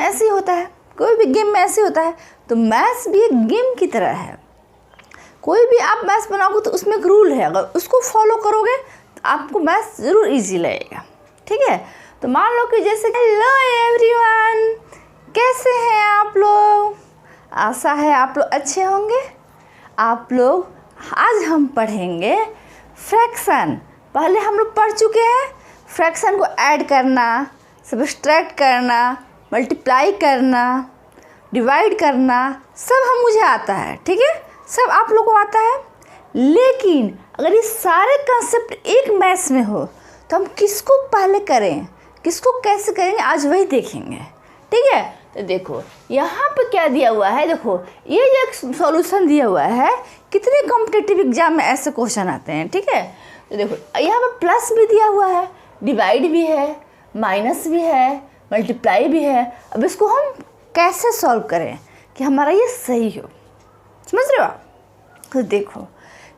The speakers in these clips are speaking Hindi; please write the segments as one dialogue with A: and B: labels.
A: ऐसे ही होता है, कोई भी गेम में ऐसे होता है। तो मैथ्स भी एक गेम की तरह है। कोई भी आप मैथ्स बनाओगे तो उसमें एक रूल है, अगर उसको फॉलो करोगे तो आपको मैथ्स ज़रूर इजी लगेगा। ठीक है, तो मान लो कि जैसे हेलो एवरीवन, कैसे हैं आप लोग? आशा है आप लोग अच्छे होंगे। आप लोग आज हम पढ़ेंगे फ्रैक्शन। पहले हम लोग पढ़ चुके हैं फ्रैक्शन को ऐड करना, सब्सट्रैक्ट करना, मल्टीप्लाई करना, डिवाइड करना, सब मुझे आता है। ठीक है, सब आप लोग को आता है। लेकिन अगर ये सारे कंसेप्ट एक मैथ्स में हो तो हम किसको पहले करें, किसको कैसे करेंगे, आज वही देखेंगे। ठीक है, तो देखो यहाँ पे क्या दिया हुआ है। देखो ये जो एक सॉल्यूशन दिया हुआ है, कितने कॉम्पिटिटिव एग्जाम में ऐसे क्वेश्चन आते हैं। ठीक है, तो देखो यहाँ पे प्लस भी दिया हुआ है, डिवाइड भी है, माइनस भी है, मल्टीप्लाई भी है। अब इसको हम कैसे सॉल्व करें कि हमारा ये सही हो, समझ रहे हो आप? तो देखो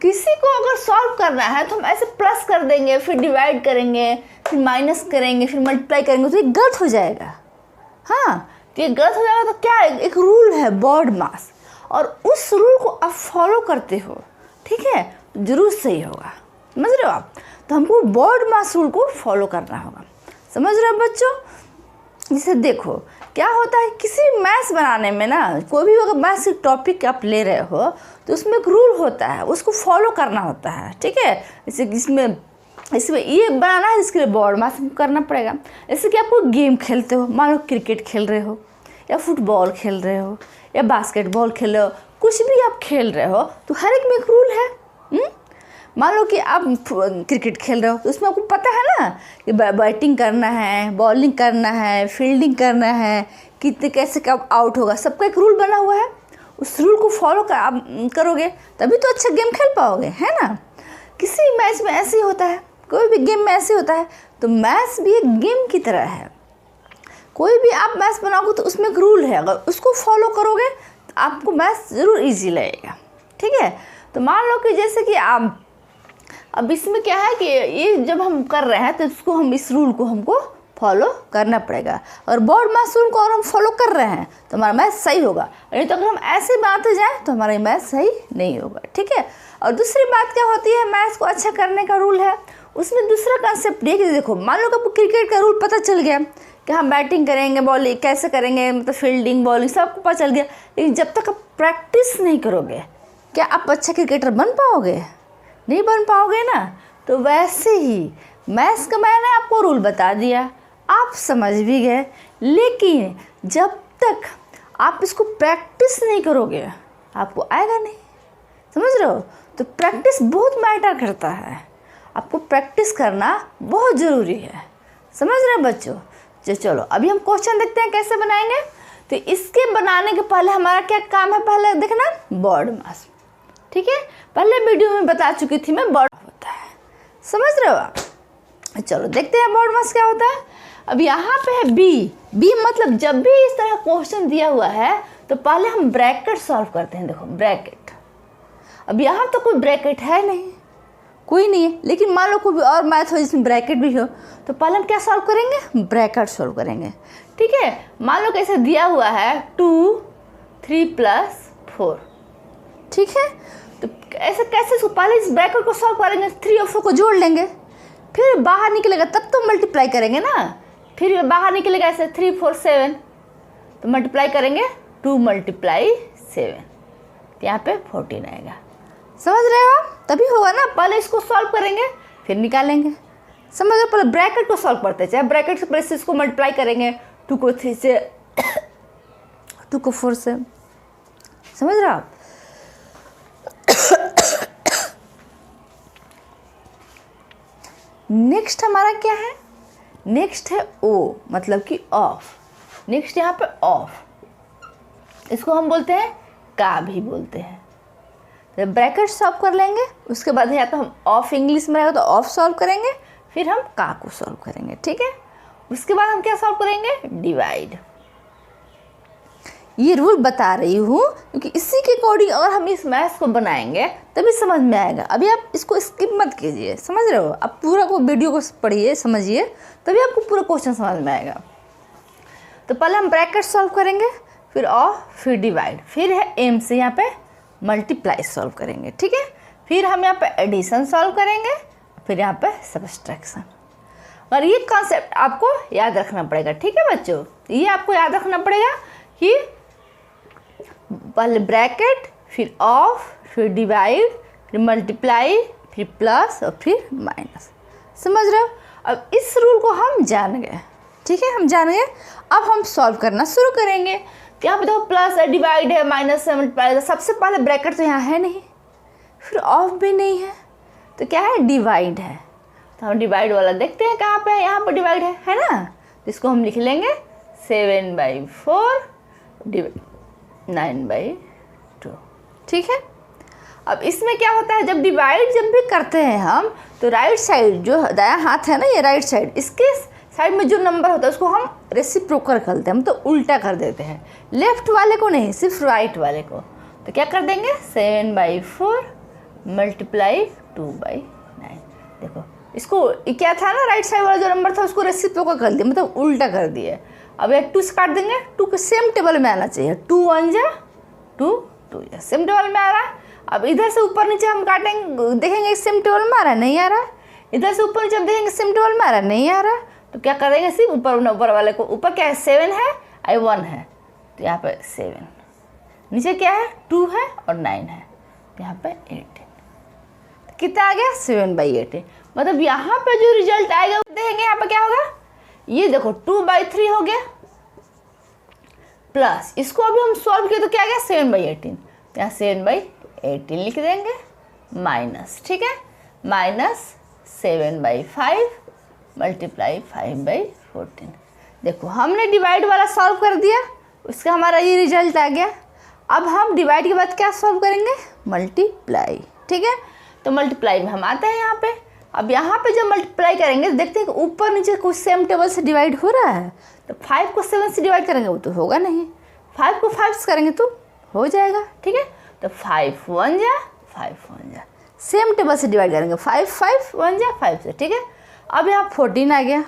A: किसी को अगर सॉल्व करना है तो हम ऐसे प्लस कर देंगे, फिर डिवाइड करेंगे, फिर माइनस करेंगे, फिर मल्टीप्लाई करेंगे, तो ये गलत हो जाएगा। हाँ, तो ये गलत हो जाएगा। तो क्या है, एक रूल है बॉड मास, और उस रूल को आप फॉलो करते हो, ठीक है, तो जरूर सही होगा। समझ रहे हो आप? तो हमको बॉड मास रूल को फॉलो करना होगा। समझ रहे हो बच्चों? जैसे देखो क्या होता है, किसी मैथ्स बनाने में ना, कोई भी अगर मैथ्स की टॉपिक आप ले रहे हो तो उसमें एक रूल होता है, उसको फॉलो करना होता है। ठीक है, जैसे इसमें ये बनाना है, इसके लिए बॉड मास करना पड़ेगा। जैसे कि आप कोई गेम खेलते हो, मान लो क्रिकेट खेल रहे हो, या फुटबॉल खेल रहे हो, या बास्केटबॉल खेल रहे हो, कुछ भी आप खेल रहे हो तो हर एक में एक रूल है। मान लो कि आप क्रिकेट खेल रहे हो तो उसमें आपको पता है ना कि बैटिंग करना है, बॉलिंग करना है, फील्डिंग करना है, कितने कैसे कब आउट होगा, सबका एक रूल बना हुआ है। उस रूल को फॉलो करोगे तभी तो अच्छा गेम खेल पाओगे, है ना? किसी मैच में ऐसे ही होता है, कोई भी गेम में ऐसे होता है। तो मैथ्स भी एक गेम की तरह है। कोई भी आप मैथ्स बनाओगे तो उसमें एक रूल है, अगर उसको फॉलो करोगे तो आपको मैथ्स ज़रूर ईजी लगेगा। ठीक है, तो मान लो कि जैसे कि आप अब इसमें क्या है कि ये जब हम कर रहे हैं तो इसको हम इस रूल को हमको फॉलो करना पड़ेगा। और बॉड मास रूल को अगर हम फॉलो कर रहे हैं तो हमारा मैथ सही होगा, नहीं तो अगर हम ऐसे बनाते जाएं तो हमारा मैथ सही नहीं होगा। ठीक है, और दूसरी बात क्या होती है, मैथ्स को अच्छा करने का रूल है, उसमें दूसरा कंसेप्ट ये कि देखो मान लो कि आपको क्रिकेट का रूल पता चल गया कि हम बैटिंग करेंगे, बॉलिंग कैसे करेंगे, मतलब फील्डिंग, बॉलिंग सब आपको पता चल गया। लेकिन जब तक आप प्रैक्टिस नहीं करोगे क्या आप अच्छा क्रिकेटर बन पाओगे? नहीं बन पाओगे ना। तो वैसे ही मैथ्स का मैंने आपको रूल बता दिया, आप समझ भी गए, लेकिन जब तक आप इसको प्रैक्टिस नहीं करोगे आपको आएगा नहीं। समझ रहे हो? तो प्रैक्टिस बहुत मैटर करता है, आपको प्रैक्टिस करना बहुत ज़रूरी है। समझ रहे हैं बच्चों? चलो अभी हम क्वेश्चन देखते हैं कैसे बनाएंगे। तो इसके बनाने के पहले हमारा क्या काम है, पहले देखना बॉड मास। ठीक है, पहले वीडियो में बता चुकी थी मैं बॉड होता है। समझ रहे हो आप? चलो देखते हैं बॉड मास क्या होता है। अब यहाँ पे है बी मतलब जब भी इस तरह क्वेश्चन दिया हुआ है तो पहले हम ब्रैकेट सॉल्व करते हैं। देखो ब्रैकेट, अब यहाँ तो कोई ब्रैकेट है नहीं, कोई नहीं है, लेकिन मान लो कोई और मैथ हो जिसमें ब्रैकेट भी हो तो पहले हम क्या सॉल्व करेंगे, ब्रैकेट सॉल्व करेंगे। ठीक है, मान लो कैसे दिया हुआ है 2 3 + 4। ठीक है, तो ऐसे कैसे इसको पहले इस ब्रैकेट को सॉल्व करेंगे, 3 और 4 को जोड़ लेंगे, फिर बाहर निकलेगा तब तो मल्टीप्लाई करेंगे ना। फिर बाहर निकलेगा ऐसे 3 4 7, तो मल्टीप्लाई करेंगे 2 × 7, तो यहाँ पे 14 आएगा। समझ रहे हो आप? तभी होगा ना, पहले इसको सॉल्व करेंगे फिर निकालेंगे। समझ रहे? पहले ब्रैकेट को सॉल्व करते हैं, चाहे ब्रैकेट से पहले इसको मल्टीप्लाई करेंगे 2 को 3 से 2 को 4 से। समझ रहे हो आप? नेक्स्ट हमारा क्या है, नेक्स्ट है ओ मतलब कि ऑफ। नेक्स्ट यहाँ पे ऑफ, इसको हम बोलते हैं का भी बोलते हैं। तो ब्रैकेट सॉल्व कर लेंगे, उसके बाद यहाँ पे हम ऑफ इंग्लिश में रहेगा तो ऑफ सॉल्व करेंगे, फिर हम का को सॉल्व करेंगे। ठीक है, उसके बाद हम क्या सॉल्व करेंगे, डिवाइड। ये रूल बता रही हूँ क्योंकि इसी के अकॉर्डिंग अगर हम इस मैथ्स को बनाएंगे तभी समझ में आएगा। अभी आप इसको स्किप मत कीजिए, समझ रहे हो? आप पूरा को वीडियो को पढ़िए, समझिए, तभी आपको पूरा क्वेश्चन समझ में आएगा। तो पहले हम ब्रैकेट सॉल्व करेंगे, फिर ऑफ, फिर डिवाइड, फिर है एम से यहाँ पे मल्टीप्लाई सॉल्व करेंगे, ठीक है। फिर हम यहाँ पे एडिशन सॉल्व करेंगे, फिर यहाँ पे सब्सट्रैक्शन। और ये कॉन्सेप्ट आपको याद रखना पड़ेगा, ठीक है बच्चों। ये आपको याद रखना पड़ेगा कि पहले ब्रैकेट, फिर ऑफ, फिर डिवाइड, फिर मल्टीप्लाई, फिर प्लस और फिर माइनस। समझ रहे हो? अब इस रूल को हम जान गए, ठीक है, हम जान गए। अब हम सॉल्व करना शुरू करेंगे। तो यहाँ पे देखो प्लस है, डिवाइड है, माइनस है, मल्टीप्लाई है। सबसे पहले ब्रैकेट तो यहाँ है नहीं, फिर ऑफ भी नहीं है, तो क्या है, डिवाइड है। तो हम डिवाइड वाला देखते हैं कहाँ पे है, यहाँ पर डिवाइड है ना। तो इसको हम लिख लेंगे 7/4 9/2, ठीक है। अब इसमें क्या होता है, जब डिवाइड जब भी करते हैं हम, तो राइट साइड जो दायां हाथ है ना, ये राइट साइड, इसके साइड में जो नंबर होता है उसको हम रेसिप्रोकल करते हैं, हम तो उल्टा कर देते हैं, लेफ्ट वाले को नहीं, सिर्फ राइट वाले को। तो क्या कर देंगे, 7/4 मल्टीप्लाई 2/9। देखो इसको क्या था ना, राइट साइड वाला जो नंबर था उसको रेसिप्रोकल कर दिया, मतलब उल्टा कर दिया। अब ये 2 से काट देंगे, 2 के सेम टेबल में आना चाहिए, 2 1 जा 2 2 जा, सेम टेबल में आ रहा है। अब इधर से ऊपर नीचे हम काटेंगे, देखेंगे सेम टेबल में आ रहा है, नहीं आ रहा है। इधर से ऊपर नीचे हम देखेंगे सेम टेबल में आ रहा है, नहीं आ रहा है। तो क्या करेंगे, सिर्फ ऊपर वाले को, ऊपर क्या है 7 है और 1 है, तो यहाँ पे 7, नीचे क्या है 2 है और 9 है, तो यहाँ पे 18। तो कितना आ गया, 7/18। मतलब यहाँ पे जो रिजल्ट आएगा देखेंगे, यहाँ पे क्या होगा, ये देखो 2/3 हो गया, प्लस इसको अभी हम सॉल्व किए तो क्या आ गया 7/18, यहाँ 7/18 लिख देंगे, माइनस, ठीक है, माइनस 7/5 मल्टीप्लाई 5/14। देखो हमने डिवाइड वाला सॉल्व कर दिया, उसका हमारा ये रिजल्ट आ गया। अब हम डिवाइड के बाद क्या सॉल्व करेंगे, मल्टीप्लाई, ठीक है। तो मल्टीप्लाई में हम आते हैं यहाँ पे। अब यहाँ पे जब मल्टीप्लाई करेंगे तो देखते हैं कि ऊपर नीचे कुछ सेम टेबल से डिवाइड हो रहा है। तो 5 को 7 से डिवाइड करेंगे वो तो होगा नहीं, 5 को 5 से करेंगे तो हो जाएगा, ठीक है। तो 5 1 जा 5 1 जा, सेम टेबल से डिवाइड करेंगे, 5 5 1 जा 5 से, ठीक है। अब यहाँ 14 आ गया,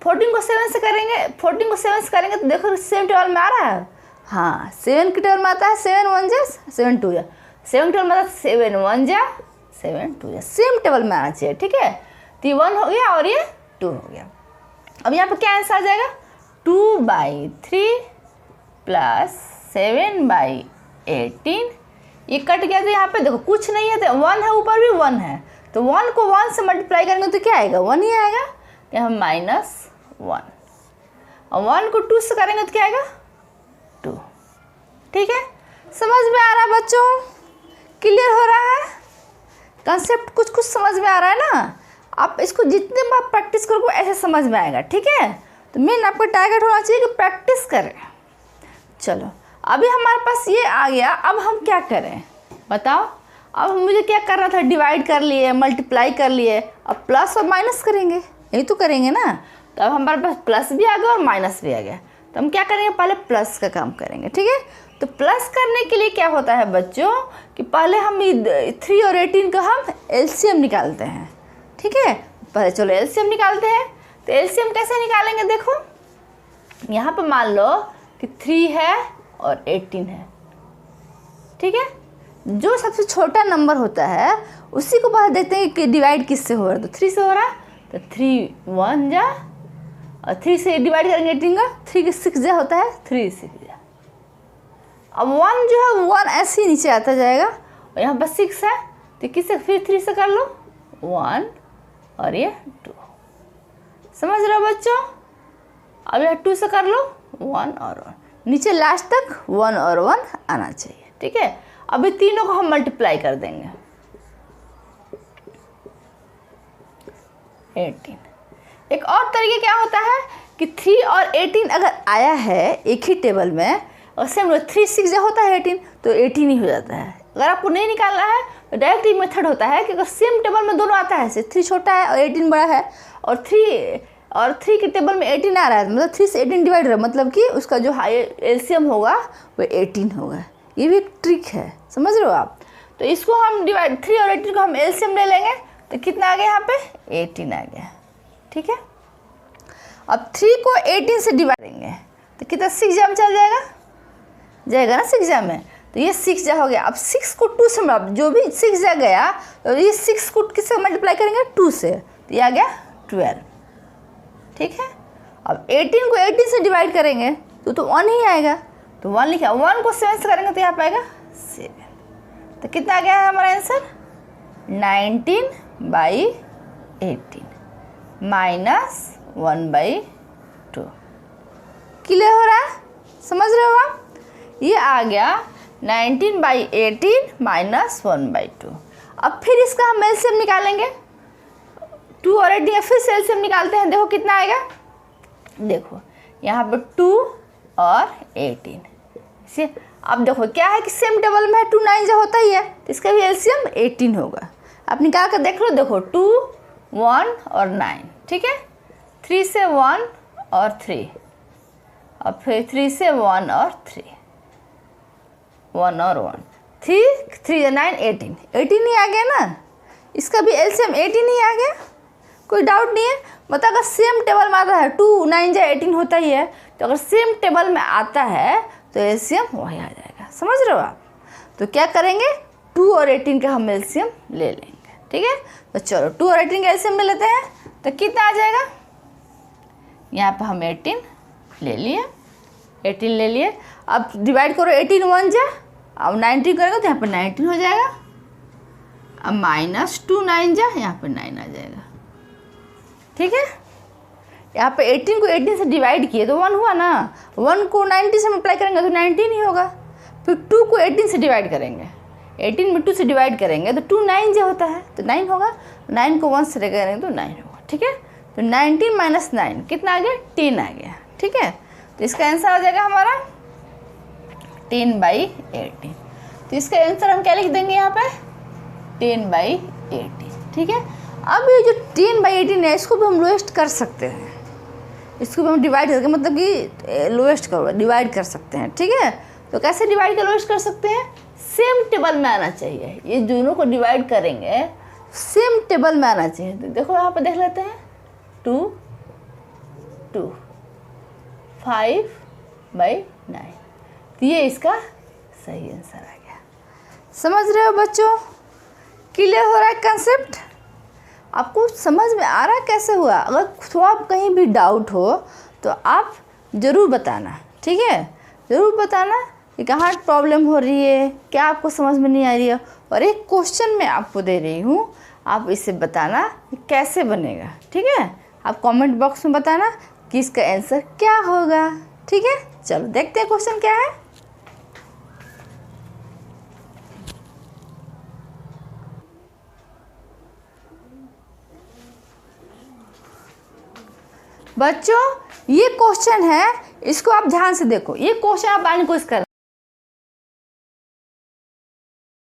A: 14 को 7 से करेंगे, 14 को 7 से करेंगे तो देखो सेम टेबल में आ रहा है, हाँ 7 के टेबल में आता है, 7 1 जा 7 2 जा, 7 टेबल में आता है 7 1 जा 7 2 जा, सेम टेबल में आना चाहिए, ठीक है। तो ये 1 हो गया और ये 2 हो गया। अब यहाँ पर क्या आंसर आ जाएगा, 2/3 प्लस 7/18। ये कट गया तो यहाँ पे देखो कुछ नहीं है, तो 1 है, ऊपर भी 1 है, तो 1 को 1 से मल्टीप्लाई करेंगे तो क्या आएगा, 1 ही आएगा, यहाँ -1। और 1 को 2 से करेंगे तो क्या आएगा 2, ठीक है। समझ में आ रहा है बच्चों, क्लियर हो रहा है कंसेप्ट, कुछ कुछ समझ में आ रहा है ना। आप इसको जितने बार प्रैक्टिस करोगे ऐसे समझ में आएगा, ठीक है। तो मेन आपका टारगेट होना चाहिए कि प्रैक्टिस करें। चलो अभी हमारे पास ये आ गया, अब हम क्या करें बताओ। अब मुझे क्या करना था, डिवाइड कर लिए, मल्टीप्लाई कर लिए, अब प्लस और माइनस करेंगे, यही तो करेंगे ना। तो अब हमारे पास प्लस भी आ गया और माइनस भी आ गया, तो हम क्या करेंगे, पहले प्लस का काम करेंगे, ठीक है। तो प्लस करने के लिए क्या होता है बच्चों कि पहले हम 3 और 18 का हम एलसीएम निकालते हैं, ठीक है। पहले चलो एलसीएम निकालते हैं। तो एलसीएम कैसे निकालेंगे, देखो यहाँ पर मान लो कि 3 है और 18 है, ठीक है। जो सबसे छोटा नंबर होता है उसी को बाहर देखते हैं कि डिवाइड किससे हो रहा है, तो 3 से हो रहा है, तो 3 1 जा, और 3 से डिवाइड करेंगे 18 का, 3 के 6 जा होता है, 3 6 जा। अब 1 जो है 1 ऐसे ही नीचे आता जाएगा, और यहाँ पर 6 है, तो किससे फिर 3 से कर लो 1 और ये 2, समझ रहे हो बच्चों। अब यहाँ 2 से कर लो 1 और 1, नीचे लास्ट तक 1 और 1 आना चाहिए, ठीक है। अभी तीनों को हम मल्टीप्लाई कर देंगे, 18। एक और तरीके क्या होता है कि 3 और 18 अगर आया है एक ही टेबल में, और सेम 3 6 जो होता है 18, तो 18 ही हो जाता है। अगर आपको नहीं निकालना है तो डायरेक्ट ये मेथड होता है कि अगर सेम टेबल में दोनों आता है, जैसे 3 छोटा है और 18 बड़ा है, और 3 के टेबल में 18 आ रहा है, मतलब 3 से 18 डिवाइड रहा है, मतलब कि उसका जो हाई एलसीएम होगा वो 18 होगा। ये भी एक ट्रिक है, समझ रहे हो आप। तो इसको हम डिवाइड 3 और 18 को हम एलसीएम ले लेंगे, तो कितना आ गया यहाँ पे 18 आ गया, ठीक है। अब 3 को 18 से डिवाइड करेंगे तो कितना 6 जा में चल जाएगा ना 6 जा में, तो ये 6 जा हो गया। अब 6 को 2 से जो भी 6 जा गया तो ये 6 को किससे मल्टीप्लाई करेंगे 2 से, तो ये आ गया 12। ठीक है, अब 18 को 18 से डिवाइड करेंगे तो 1 ही आएगा, तो 1 लिखा, 1 को 7 से करेंगे तो यहाँ पे आएगा 7। तो कितना आ गया है हमारा आंसर 19/18 माइनस 1/2। क्लियर हो रहा है, समझ रहे हो आप? ये आ गया 19/18 माइनस 1/2। अब फिर इसका हम एलसीएम निकालेंगे, 2 और 18 फिर से एलसीएम निकालते हैं। देखो कितना आएगा, देखो यहाँ पे 2 और 18 इसे। अब देखो क्या है कि सेम टेबल में है, 2 9 जो होता ही है, तो इसका भी एलसीएम 18 होगा। आप निकाल कर देख लो, देखो 2 1 और 9, ठीक है, 3 से 1 और 3, और फिर 3 से 1 और 3, 1 और 1, 3 9 18 ही आ गया ना, इसका भी एलसीएम 18 ही आ गया, कोई डाउट नहीं है। मतलब अगर सेम टेबल में आता है 2 9 जा 18 होता ही है, तो अगर सेम टेबल में आता है तो एलसीएम वही आ जाएगा, समझ रहे हो आप? तो क्या करेंगे, 2 और 18 का हम एलसीएम ले लेंगे। ठीक है, तो चलो 2 और 18 का एलसीएम ले लेते हैं, तो कितना आ जाएगा, यहाँ पे हम 18 ले लिए, 18 ले लिए। अब डिवाइड करो, 18 1 जा, अब 19 करेंगे तो यहाँ पर 19 हो जाएगा। अब माइनस 2 9 जा, यहाँ पर 9 आ जाएगा। ठीक है, यहाँ पे 18 को 18 से डिवाइड किए तो 1 हुआ ना, 1 को 90 से मल्टीप्लाई करेंगे तो 19 ही होगा। फिर 2 को 18 से डिवाइड करेंगे, 18 में 2 से डिवाइड करेंगे तो 2 9 जो होता है तो 9 होगा, 9 को 1 से करेंगे तो 9 होगा। ठीक है, तो 19 माइनस 9 कितना आ गया, 10 आ गया। ठीक है, तो इसका आंसर आ जाएगा हमारा 10/18। तो इसका आंसर हम क्या लिख देंगे यहाँ पे, 10/18। ठीक है, अब ये जो 10/18 है इसको भी हम लोएस्ट कर सकते हैं, इसको भी हम डिवाइड करके, मतलब कि लोएस्ट करो डिवाइड कर सकते हैं। ठीक है, तो कैसे डिवाइड कर लोएस्ट कर सकते हैं, सेम टेबल में आना चाहिए, ये दोनों को डिवाइड करेंगे सेम टेबल में आना चाहिए। तो देखो यहाँ पे देख लेते हैं, 2 2 5/9, तो ये इसका सही आंसर आ गया। समझ रहे हो बच्चों, क्लियर हो रहा है कंसेप्ट? आपको समझ में आ रहा है कैसे हुआ? अगर थोड़ा कहीं भी डाउट हो तो आप ज़रूर बताना, ठीक है, ज़रूर बताना कि कहाँ प्रॉब्लम हो रही है, क्या आपको समझ में नहीं आ रही है। और एक क्वेश्चन मैं आपको दे रही हूँ, आप इसे बताना कि कैसे बनेगा। ठीक है, आप कमेंट बॉक्स में बताना कि इसका आंसर क्या होगा। ठीक है, चलो देखते हैं क्वेश्चन क्या है। बच्चों ये क्वेश्चन है, इसको आप ध्यान से देखो, ये क्वेश्चन आप बनाने की कोशिश करें।